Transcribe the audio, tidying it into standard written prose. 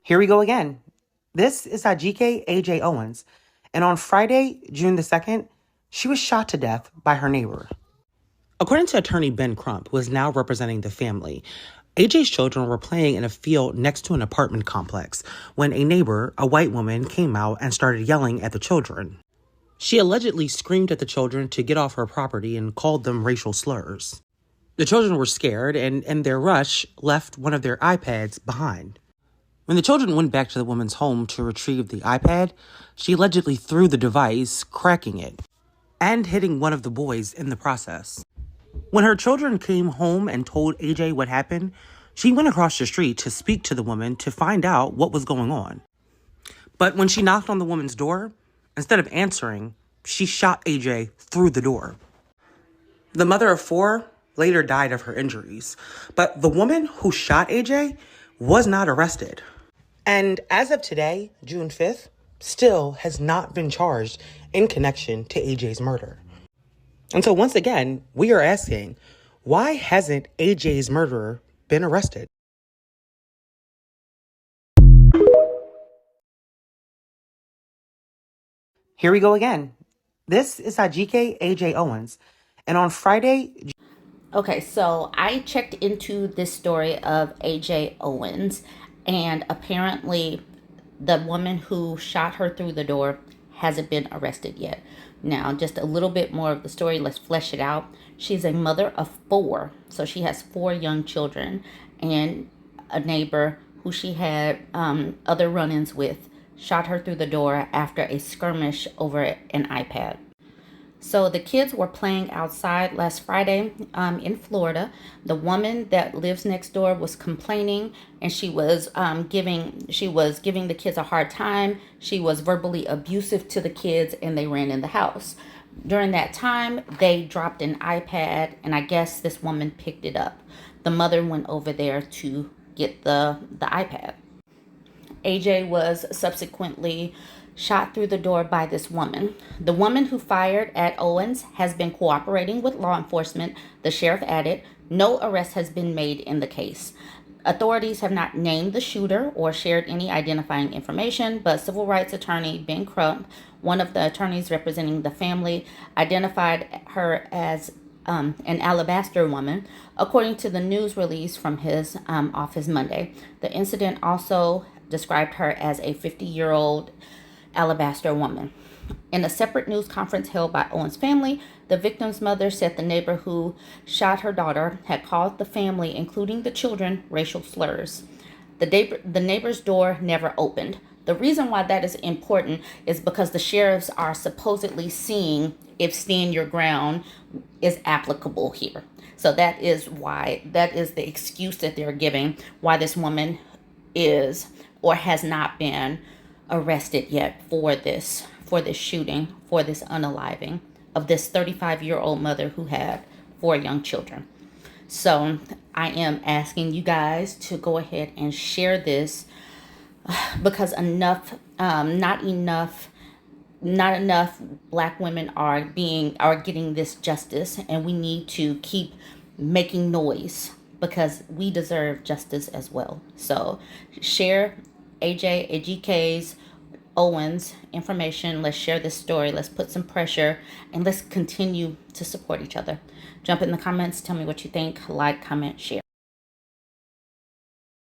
Here we go again. This is Ajike AJ Owens, and on Friday, June the 2nd, she was shot to death by her neighbor. According to attorney Ben Crump, who is now representing the family, AJ's children were playing in a field next to an apartment complex when a neighbor, a white woman, came out and started yelling at the children. She allegedly screamed at the children to get off her property and called them racial slurs. The children were scared and, in their rush, left one of their iPads behind. When the children went back to the woman's home to retrieve the iPad, she allegedly threw the device, cracking it, and hitting one of the boys in the process. When her children came home and told AJ what happened, she went across the street to speak to the woman to find out what was going on. But when she knocked on the woman's door, instead of answering, she shot AJ through the door. The mother of 4 later died of her injuries, but the woman who shot AJ was not arrested. And as of today, June 5th, still has not been charged in connection to AJ's murder. And so once again, we are asking, why hasn't AJ's murderer been arrested? Here we go again. This is Ajike AJ Owens, and on Friday... Okay, so I checked into this story of AJ Owens, and apparently the woman who shot her through the door hasn't been arrested yet. Now, just a little bit more of the story. Let's flesh it out. She's a mother of 4, so she has 4 young children, and a neighbor who she had other run-ins with shot her through the door after a skirmish over an iPad. So the kids were playing outside last Friday in Florida. The woman that lives next door was complaining, and she was giving the kids a hard time. She was verbally abusive to the kids, and they ran in the house. During that time, they dropped an iPad, and I guess this woman picked it up. The mother went over there to get the iPad. AJ was subsequently shot through the door by this woman. The woman who fired at Owens has been cooperating with law enforcement, the sheriff added. No arrest has been made in the case. Authorities have not named the shooter or shared any identifying information, but civil rights attorney Ben Crump, one of the attorneys representing the family, identified her as an alabaster woman, according to the news release from his office Monday. The incident also described her as a 50-year-old alabaster woman. In a separate news conference held by Owens' family, the victim's mother said the neighbor who shot her daughter had called the family, including the children, racial slurs. The neighbor's door never opened. The reason why that is important is because the sheriffs are supposedly seeing if stand your ground is applicable here. So that is the excuse that they're giving why this woman is or has not been arrested yet for this shooting, for this unaliving of this 35-year-old mother who had 4 young children. So I am asking you guys to go ahead and share this because not enough Black women are getting this justice, and we need to keep making noise because we deserve justice as well. So share AJ's Owens information. Let's share this story. Let's put some pressure, and let's continue to support each other. Jump in the comments. Tell me what you think. Like, comment, share.